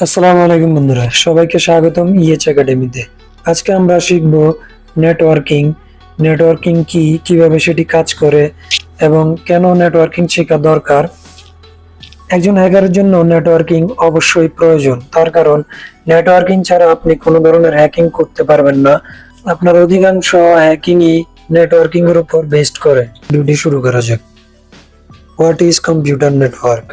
আসসালামু আলাইকুম বন্ধুরা, সবাইকে স্বাগতম ইএচ একাডেমিতে। আজকে আমরা শিখব নেটওয়ার্কিং। নেটওয়ার্কিং কি, কিভাবে সেটি কাজ করে এবং কেন নেটওয়ার্কিং শেখা দরকার। একজন হ্যাকারের জন্য নেটওয়ার্কিং অবশ্যই প্রয়োজন, তার কারণ নেটওয়ার্কিং ছাড়া আপনি কোনো ধরনের হ্যাকিং করতে পারবেন না। আপনার অধিকাংশ হ্যাকিংই নেটওয়ার্কিং এর উপর বেসড করে। ভিডিওটি শুরু করা যাক। What is computer network?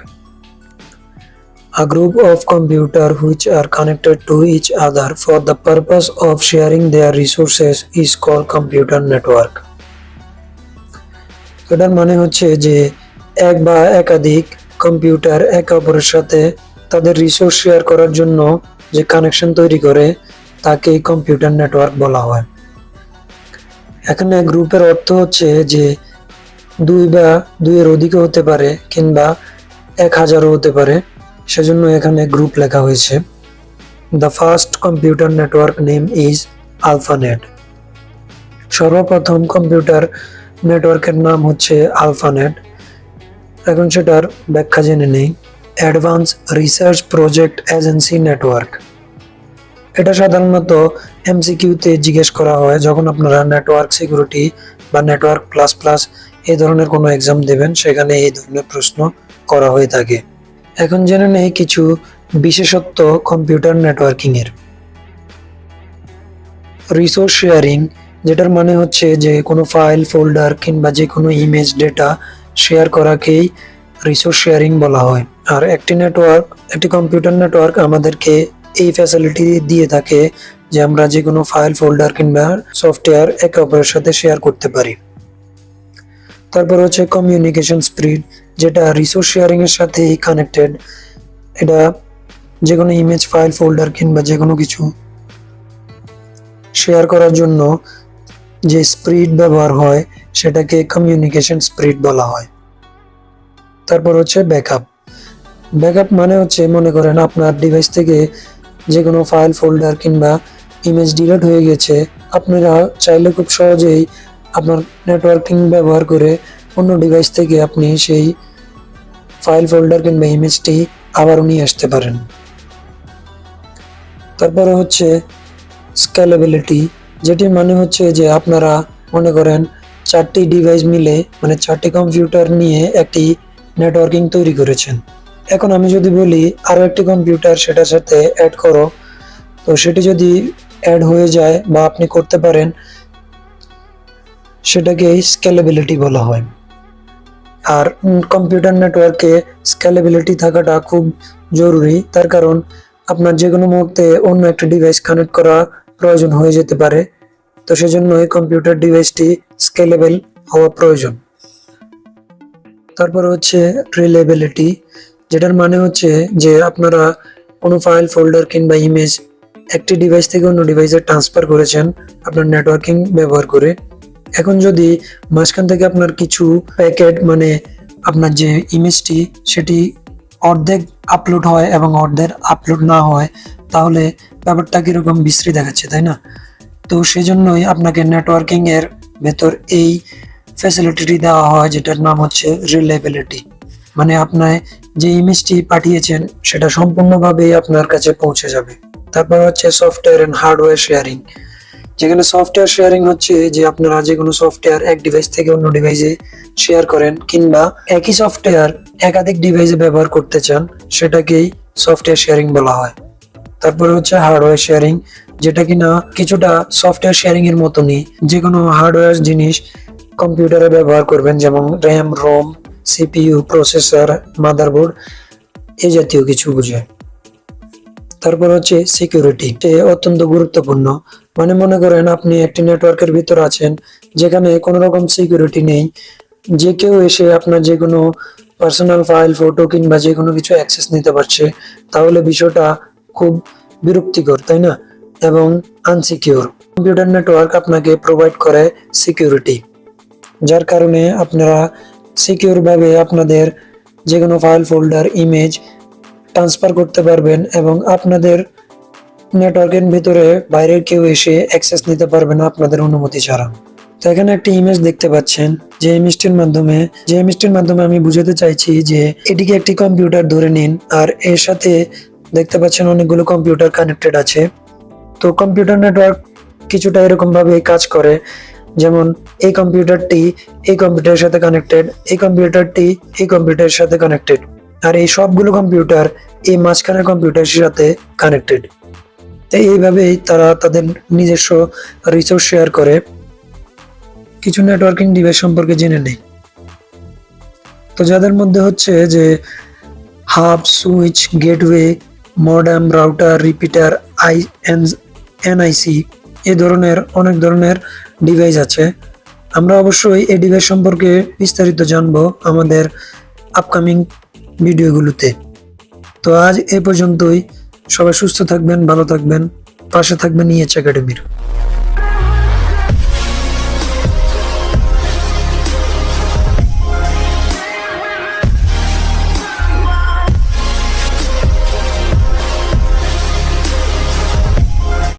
A group of computers which are connected to each other for the purpose of sharing their resources is called computer network. এটার মানে হচ্ছে যে এক বা একাধিক কম্পিউটার একে অপরের সাথে তাদের রিসোর্স শেয়ার করার জন্য যে কানেকশন তৈরি করে তাকে কম্পিউটার নেটওয়ার্ক বলা হয়। এখানে গ্রুপের অর্থ হচ্ছে যে দুই বা দুইয়ের অধিকও হতে পারে কিংবা 1000ও হতে পারে, সেজন্য এখানে গ্রুপ লেখা হয়েছে। The first computer network name is alphanet. সর্বপ্রথম কম্পিউটার নেটওয়ার্কের নাম হচ্ছে আলফানেট। এখন সেটার ব্যাখ্যা জেনে নেই। Advance research project agency network. এটা সাধারণত এমসিকিউতে জিজ্ঞেস করা হয় যখন আপনারা নেটওয়ার্ক সিকিউরিটি বা নেটওয়ার্ক প্লাস প্লাস এই ধরনের কোনো এক্সাম দেবেন, সেখানে এই ধরনের প্রশ্ন করা হয়ে থাকে। এখন জেনে নেই কিছু বিশেষত্ব কম্পিউটার নেটওয়ার্কিং এর। রিসোর্স শেয়ারিং, যেটার মানে হচ্ছে যে কোনো ফাইল, ফোল্ডার কিংবা যে কোনো ইমেজ ডেটা শেয়ার করাকেই রিসোর্স শেয়ারিং বলা হয়। আর একটি কম্পিউটার নেটওয়ার্ক আমাদেরকে এই ফ্যাসিলিটি দিয়ে থাকে যে আমরা যে কোনো ফাইল, ফোল্ডার কিংবা সফটওয়্যার একে অপরের সাথে শেয়ার করতে পারি। তারপর হচ্ছে কমিউনিকেশন স্পিড, যেটা রিসোর্স শেয়ারিং এর সাথে কানেক্টেড। এটা যে কোনো ইমেজ, ফাইল, ফোল্ডার কিংবা যে কোনো কিছু শেয়ার করার জন্য যে স্পিড ব্যবহার হয় সেটাকে কমিউনিকেশন স্পিড বলা হয়। তারপর হচ্ছে ব্যাকআপ। ব্যাকআপ মানে হচ্ছে মনে করেন আপনার ডিভাইস থেকে যে কোনো ফাইল, ফোল্ডার কিংবা ইমেজ ডিলিট হয়ে গেছে, আপনারা চাইলে খুব সহজেই আপনার নেটওয়ার্কিং ব্যবহার করে অন্য ডিভাইস থেকে আপনি সেই ফাইল, ফোল্ডার কিংবা ইমেজটি আবারও নিয়ে আসতে পারেন। তারপরে হচ্ছে স্কেলেবিলিটি, যেটি মানে হচ্ছে যে আপনারা মনে করেন 4টি ডিভাইস মিলে মানে 4টি কম্পিউটার নিয়ে একটি নেটওয়ার্কিং তৈরি করেছেন। এখন আমি যদি বলি আরো একটি কম্পিউটার সেটার সাথে অ্যাড করো, তো সেটি যদি অ্যাড হয়ে যায় বা আপনি করতে পারেন, সেটাকে স্কেলেবিলিটি বলা হয়। আর কম্পিউটার নেটওয়ার্কে স্কেলেবিলিটি থাকাটা খুব জরুরি, তার কারণ আপনার যে কোনো মুহূর্তে অন্য একটা ডিভাইস কানেক্ট করা প্রয়োজন হয়ে যেতে পারে, তো সেজন্য এই কম্পিউটার ডিভাইসটি স্কেলেবল হওয়া প্রয়োজন। তারপর হচ্ছে রিলায়েবিলিটি, যেটার মানে হচ্ছে যে আপনারা কোনো ফাইল, ফোল্ডার কিংবা ইমেজ একটি ডিভাইস থেকে অন্য ডিভাইসে ট্রান্সফার করেছেন আপনার নেটওয়ার্কিং ব্যবহার করে। এখন যদি মাঝখান থেকে আপনার কিছু প্যাকেট মানে আপনার যে ইমেজটি সেটি অর্ধেক আপলোড হয় এবং অর্ধেক আপলোড না হয়, তাহলে ব্যাপারটা কিরকম বিশ্রী দেখাচ্ছে, তাই না? তো সেজন্যই আপনাকে নেটওয়ার্কিং এর ভেতর এই ফ্যাসিলিটিটি দেওয়া হয়, যেটার নাম হচ্ছে রিলায়েবিলিটি। মানে আপনার যে ইমেজটি পাঠিয়েছেন সেটা সম্পূর্ণভাবেই আপনার কাছে পৌঁছে যাবে। তারপর হচ্ছে সফটওয়্যার এন্ড হার্ডওয়্যার শেয়ারিং, যেখানে সফটওয়্যার শেয়ারিং হচ্ছে যে আপনারা যে কোনো সফটওয়্যার এক ডিভাইস থেকে অন্য ডিভাইসে শেয়ার করেন কিংবা একই সফটওয়্যার একাধিক ডিভাইসে ব্যবহার করতে চান, সেটাকেই সফটওয়্যার শেয়ারিং বলা হয়। তারপরে হচ্ছে হার্ডওয়্যার শেয়ারিং, যেটা কিনা কিছুটা সফটওয়্যার শেয়ারিং এর মতনই। যে কোনো হার্ডওয়্যার জিনিস কম্পিউটারে ব্যবহার করবেন, যেমন RAM, ROM, CPU, processor, motherboard, এই জাতীয় কিছু বোঝায়। তারপর হচ্ছে সিকিউরিটি, অত্যন্ত গুরুত্বপূর্ণ। মানে মনে করেন আপনি একটি নেটওয়ার্কের ভিতর আছেন যেখানে কোনো রকম সিকিউরিটি নেই, যে কেউ এসে আপনার যে কোনো পার্সোনাল ফাইল, ফটো কিংবা যে কোনো কিছু অ্যাক্সেস নিতে পারছে, তাহলে বিষয়টা খুব বিরক্তিকর, তাই না? এবং আনসিকিউর। কম্পিউটার নেটওয়ার্ক আপনাকে প্রোভাইড করে সিকিউরিটি, যার কারণে আপনারা সিকিউর ভাবে আপনাদের যে কোনো ফাইল, ফোল্ডার, ইমেজ ট্রান্সফার করতে পারবেন এবং আপনাদের নেটওয়ার্কের ভিতরে বাইরের কেউ এসে অ্যাক্সেস নিতে পারবে না আপনাদের অনুমতি ছাড়া। তো এখানে একটি ইমেজ দেখতে পাচ্ছেন, যে ইমেজটির মাধ্যমে আমি বুঝাতে চাইছি যে এটিকে একটি কম্পিউটার ধরে নিন, আর এর সাথে দেখতে পাচ্ছেন অনেকগুলো কম্পিউটার কানেক্টেড আছে। তো কম্পিউটার নেটওয়ার্ক কিছুটা এরকম ভাবে কাজ করে, যেমন এই কম্পিউটারটি এই কম্পিউটারের সাথে কানেক্টেড, এই কম্পিউটারটি এই কম্পিউটারের সাথে কানেক্টেড, আর এই সবগুলো কম্পিউটার এই মাঝখানের কম্পিউটারের সাথে কানেক্টেড। তো এইভাবেই তারা তাদের নিজস্ব রিসোর্স শেয়ার করে। কিছু নেটওয়ার্কিং ডিভাইস সম্পর্কে জেনে নেই। তো যাদের মধ্যে হচ্ছে যে hub, switch, gateway, modem, router, repeater, NIC, এই ধরনের অনেক ধরনের ডিভাইস আছে। আমরা অবশ্যই এই ডিভাইস সম্পর্কে বিস্তারিত জানবো আমাদের আপকামিং ভিডিওগুলোতে। তো আজ এ পর্যন্তই। সবাই সুস্থ থাকবেন, ভালো থাকবেন, পাশে থাকবেন ইএচ একাডেমির।